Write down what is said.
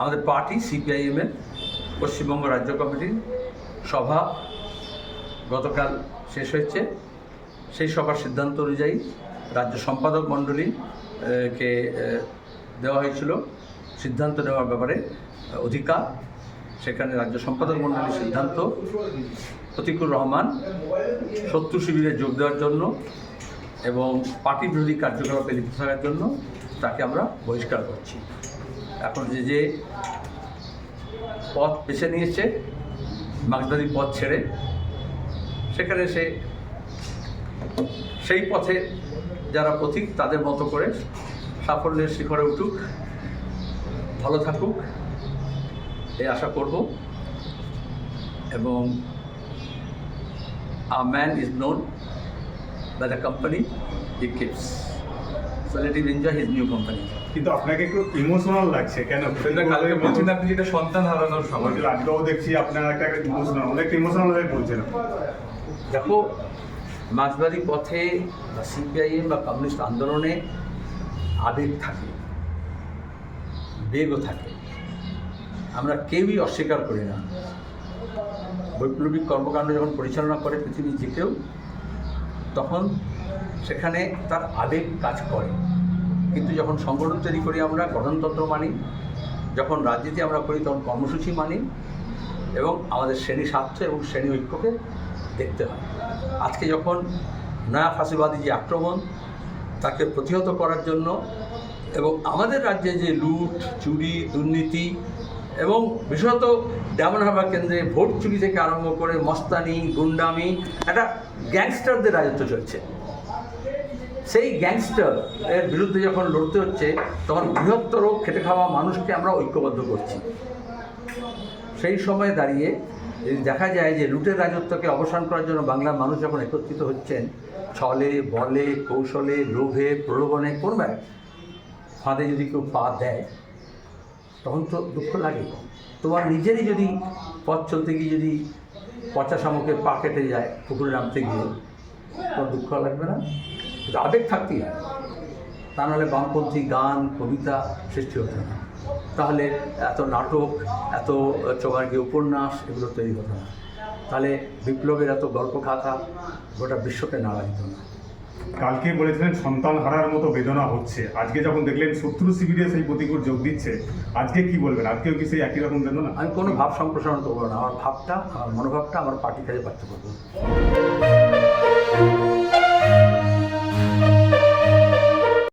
আমাদের পার্টি সিপিআইএমের পশ্চিমবঙ্গ রাজ্য কমিটির সভা গতকাল শেষ হয়েছে। সেই সভার সিদ্ধান্ত অনুযায়ী রাজ্য সম্পাদক মণ্ডলীকে দেওয়া হয়েছিল সিদ্ধান্ত নেওয়ার ব্যাপারে অধিকার। সেখানে রাজ্য সম্পাদক মণ্ডলীর সিদ্ধান্ত প্রতিকুর রহমান শত্রু শিবিরে যোগ দেওয়ার জন্য এবং পার্টি বিরোধী কার্যকলাপে লিপ্ত থাকার জন্য তাকে আমরা বহিষ্কার করছি। এখন যে পথ বেছে নিয়েছে মার্ক্সবাদী পথ ছেড়ে, সেখানে সেই পথে যারা পথিক তাদের মতো করে সাফল্যের শিখরে উঠুক, ভালো থাকুক এই আশা করব। এবং a man is known by the company he keeps, so let him enjoy his new company. কিন্তু আপনাকে একটু ইমোশনাল লাগছে কেন? কালকে বলছেন আপনি যেটা সন্তান হারানোর সময়, আজকেও দেখছি আপনার একটা ইমোশনাল, অনেকটা ইমোশনাল হয়ে বলছেন। দেখো, মার্ক্সবাদী পথে বা সিপিআইএম বা কমিউনিস্ট আন্দোলনে আবেগ থাকে, বেগও থাকে, আমরা কেউই অস্বীকার করি না। বৈপ্লবিক কর্মকাণ্ড যখন পরিচালনা করে পৃথিবীর যে কেউ, তখন সেখানে তার আবেগ কাজ করে। কিন্তু যখন সংগঠন তৈরি করি আমরা, গঠনতন্ত্র মানি, যখন রাজনীতি আমরা করি তখন কর্মসূচি মানি এবং আমাদের শ্রেণী স্বার্থ এবং শ্রেণী ঐক্যকে দেখতে হয়। আজকে যখন নয়া ফাঁসিবাদী যে আক্রমণ, তাকে প্রতিহত করার জন্য এবং আমাদের রাজ্যে যে লুট, চুরি, দুর্নীতি এবং বিশেষত ডায়মন্ড হারবার কেন্দ্রে ভোট চুরি থেকে আরম্ভ করে মস্তানি, গুন্ডামি, একটা গ্যাংস্টারদের রাজত্ব চলছে। সেই গ্যাংস্টার এর বিরুদ্ধে যখন লড়তে হচ্ছে, তখন বৃহত্তর খেটে খাওয়া মানুষকে আমরা ঐক্যবদ্ধ করছি। সেই সময় দাঁড়িয়ে যদি দেখা যায় যে লুটের রাজত্বকে অবসান করার জন্য বাংলার মানুষ যখন একত্রিত হচ্ছেন, ছলে, বলে, কৌশলে, লোভে, প্রলোভনে, কোন ফাঁদে যদি কেউ পা দেয়, তখন তো দুঃখ লাগে। তোমার নিজেরই যদি পথ চলতে গিয়ে যদি পচা শামুকের পা কেটে যায় পুকুরে নামতে গিয়ে, তোমার দুঃখ লাগবে না? কিন্তু আবেগ থাকতেই হয়, তা নাহলে বামপন্থী গান, কবিতা সৃষ্টি হতো না, তাহলে এত নাটক, এত চৌমার্গীয় উপন্যাস এগুলো তৈরি হতো না, তাহলে বিপ্লবের এত গল্প খাতা গোটা বিশ্বকে নাড়া দিত না। কালকে বলেছিলেন সন্তান হারার মতো বেদনা হচ্ছে, আজকে যখন দেখলেন শত্রু শিবিরে সেই প্রতিকূল যোগ দিচ্ছে, আজকে কি বলবেন? আজকেও কি সেই একই রকম বেদনা? আমি কোনো ভাব সম্প্রসারণ করবো না, আমার ভাবটা, আমার মনোভাবটা আমার পার্টির কাছে ব্যক্ত করবো।